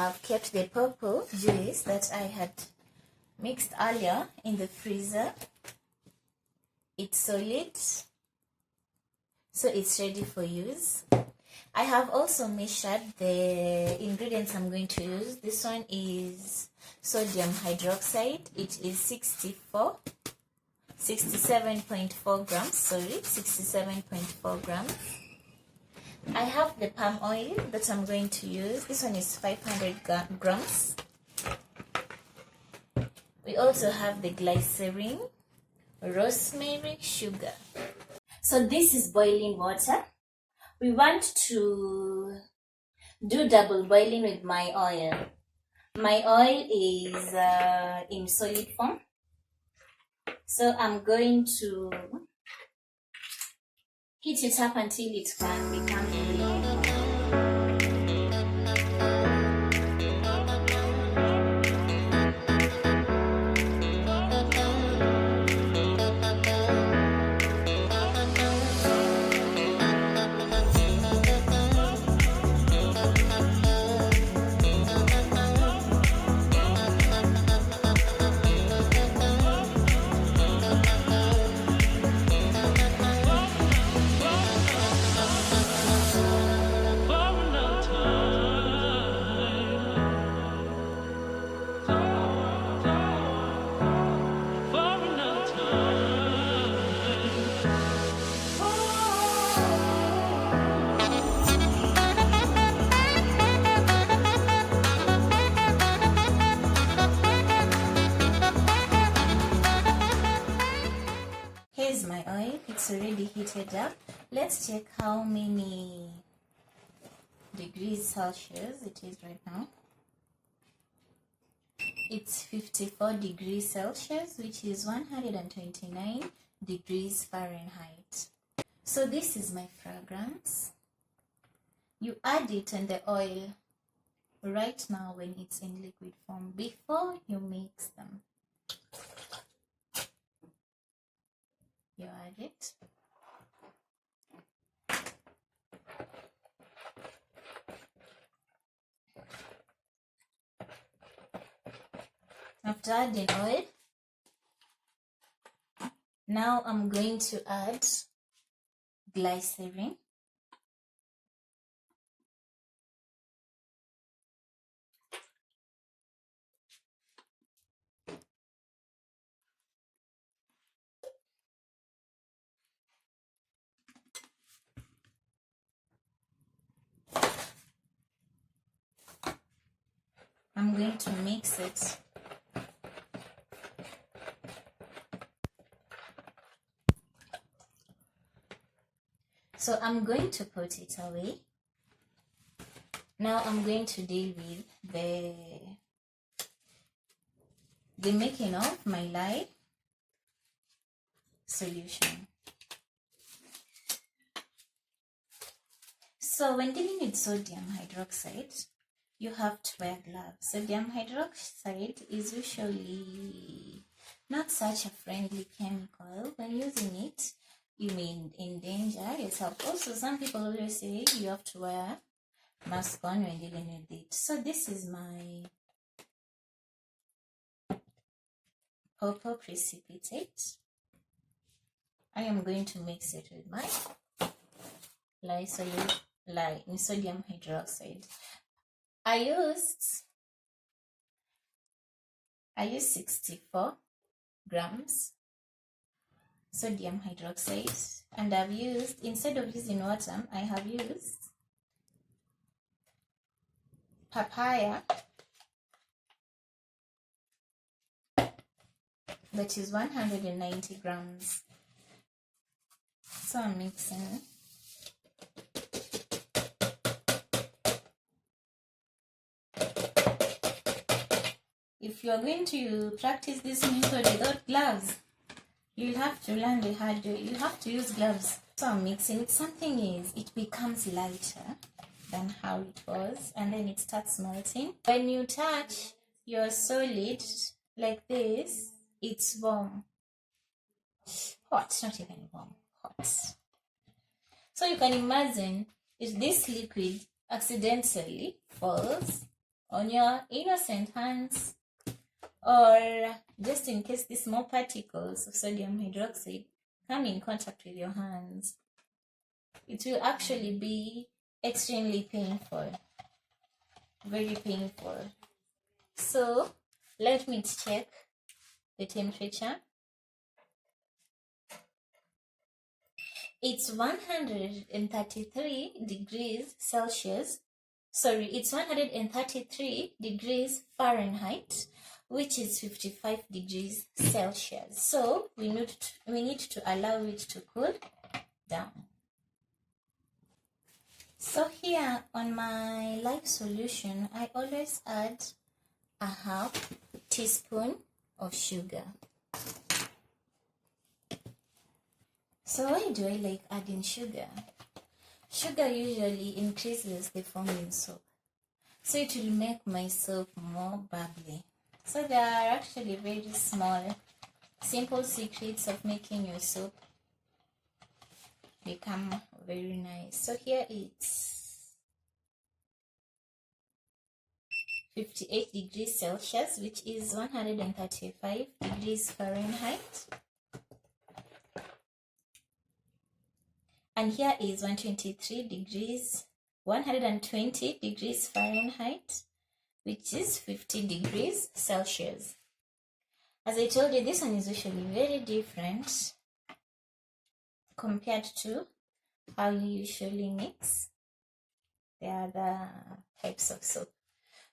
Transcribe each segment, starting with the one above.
have kept the purple juice that I had mixed earlier in the freezer. It's solid, so it's ready for use. I have also measured the ingredients I'm going to use. This one is sodium hydroxide. It is 67.4 grams, 67.4 grams. I have the palm oil that I'm going to use. This one is 500 grams. We also have the glycerine, rosemary, sugar. So this is boiling water. We want to do double boiling with my oil. My oil is in solid form. So I'm going to heat it up until it can become liquid. Here's my oil. It's already heated up. Let's check how many degrees Celsius it is right now. It's 54 degrees Celsius, which is 129 degrees Fahrenheit. So this is my fragrance. You add it in the oil right now when it's in liquid form before you mix them. You add it. After adding oil, now I'm going to add glycerine. I'm going to mix it. So I'm going to put it away. Now I'm going to deal with the making of my lye solution. So when dealing with sodium hydroxide, you have to wear gloves. Sodium hydroxide is usually not such a friendly chemical. When using it, you may endanger yourself. Also, some people always say you have to wear mask on when dealing with it. So this is my purple precipitate. I am going to mix it with my lye in sodium hydroxide. I used 64 grams sodium hydroxide, and I've used, instead of using water, I have used papaya, that is 190 grams. So I'm mixing. If you are going to practice this method without gloves, you'll have to learn the hard way. You have to use gloves. So I'm mixing it. Something is, it becomes lighter than how it was, and then it starts melting. When you touch your solid like this, it's warm. Hot, not even warm, hot. So you can imagine if this liquid accidentally falls on your innocent hands, or just in case these small particles of sodium hydroxide come in contact with your hands, it will actually be extremely painful, very painful. So let me check the temperature. It's 133 degrees Celsius. Sorry, it's 133 degrees Fahrenheit, which is 55 degrees Celsius. So we need to allow it to cool down. So here on my live solution, I always add a half teaspoon of sugar. So why do I like adding sugar? Sugar usually increases the foam in soap, so it will make my soap more bubbly. So there are actually very small, simple secrets of making your soap become very nice. So here it's 58 degrees Celsius, which is 135 degrees Fahrenheit. And here is 120 degrees Fahrenheit, which is 50 degrees Celsius. As I told you, this one is usually very different compared to how you usually mix the other types of soap.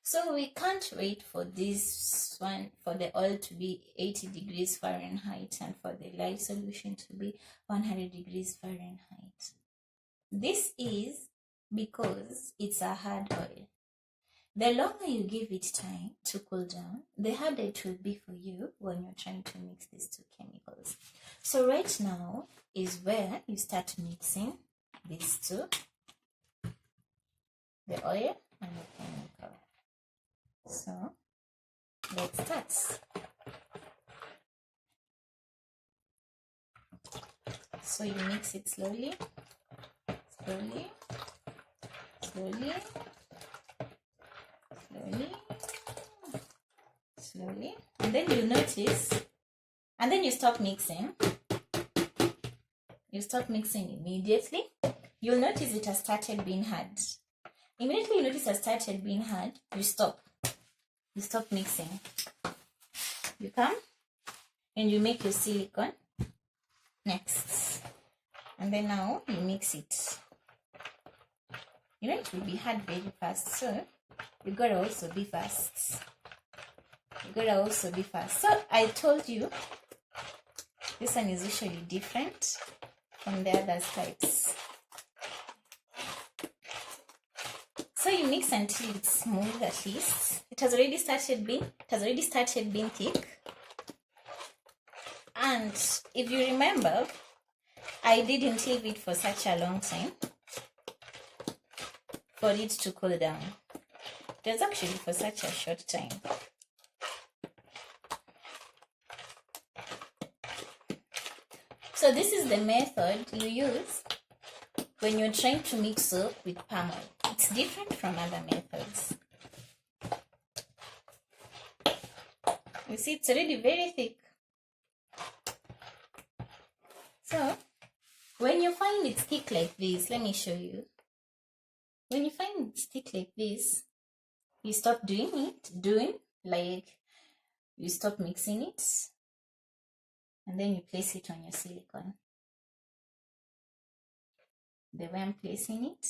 So we can't wait for this one, for the oil to be 80 degrees Fahrenheit and for the live solution to be 100 degrees Fahrenheit. This is because it's a hard oil. The longer you give it time to cool down, the harder it will be for you when you're trying to mix these two chemicals. So right now is where you start mixing these two, the oil and the chemical. So let's start. So you mix it slowly, slowly, slowly, slowly, slowly, and then you notice, and then you stop mixing. You stop mixing immediately. You'll notice it has started being hard. Immediately you notice it has started being hard, you stop. You stop mixing. You come and you make your silicone next. And then now you mix it. You know it will be hard very fast, so you gotta also be fast. So I told you this one is usually different from the other types. So you mix until it's smooth at least. It has already started being thick. And if you remember, I didn't leave it for such a long time for it to cool down. It was actually for such a short time. So this is the method you use when you're trying to mix soap with palm oil. It's different from other methods. You see, it's already very thick. So when you find it's thick like this, let me show you. When you find it's thick like this, you stop you stop mixing it, and then you place it on your silicone. The way I'm placing it.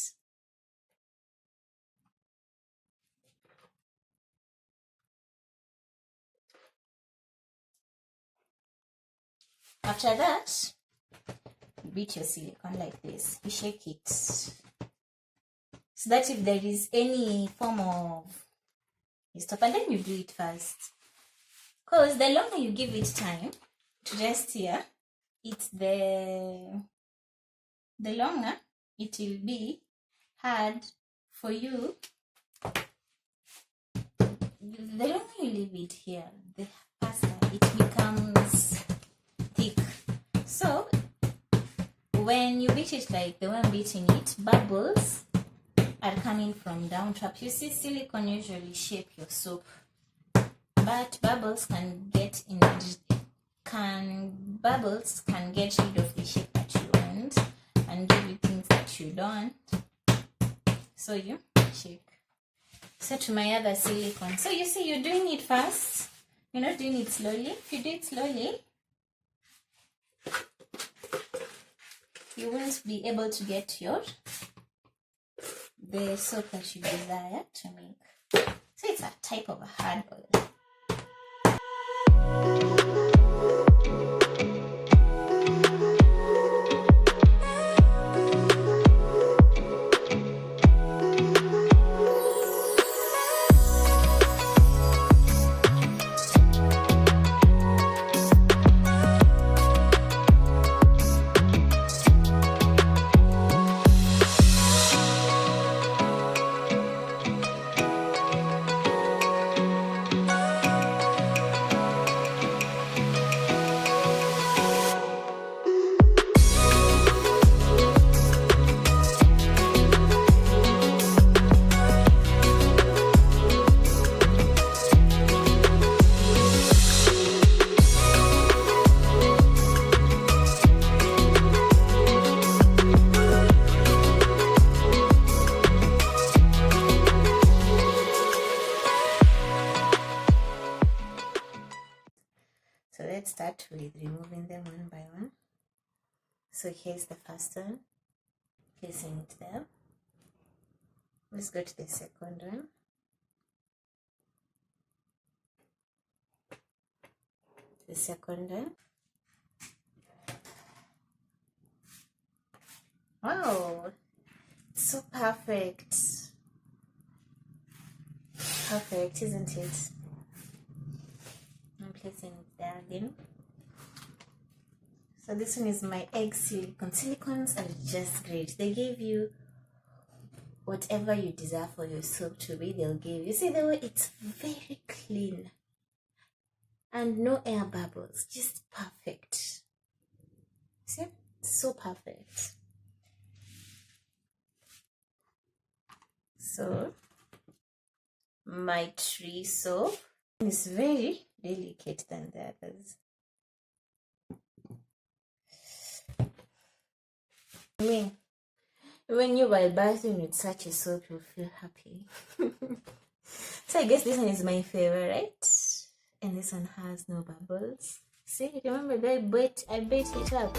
After that, you beat your silicone like this. You shake it so that if there is any form of, you stop, and then you do it fast. Because the longer you give it time to rest here, the longer it will be hard for you. The longer you leave it here, the faster it becomes thick. So when you beat it like the way I'm beating it, bubbles are coming from Dandruff. You see, silicone usually shape your soap, but bubbles can get rid of the shape that you want and give you things that you don't. So you shake. So to my other silicone. So you see, you're doing it fast. You're not doing it slowly. If you do it slowly, you won't be able to get the soap that you desire to make. So it's a type of a hard oil. So let's start with removing them one by one. So here's the first one, placing it there. Let's go to the second one. The second one. Wow, it's so perfect. Perfect, isn't it? I'm placing it there again. So this one is my egg silicone. Silicones are just great. They give you whatever you desire for your soap to be. They'll give you. See the way it's very clean and no air bubbles. Just perfect. See, so perfect. So my tree soap is very delicate than the others. I mean, when you while bathing with such a soap, you'll feel happy. So I guess this one is my favorite, and this one has no bubbles. See, remember I bet it up.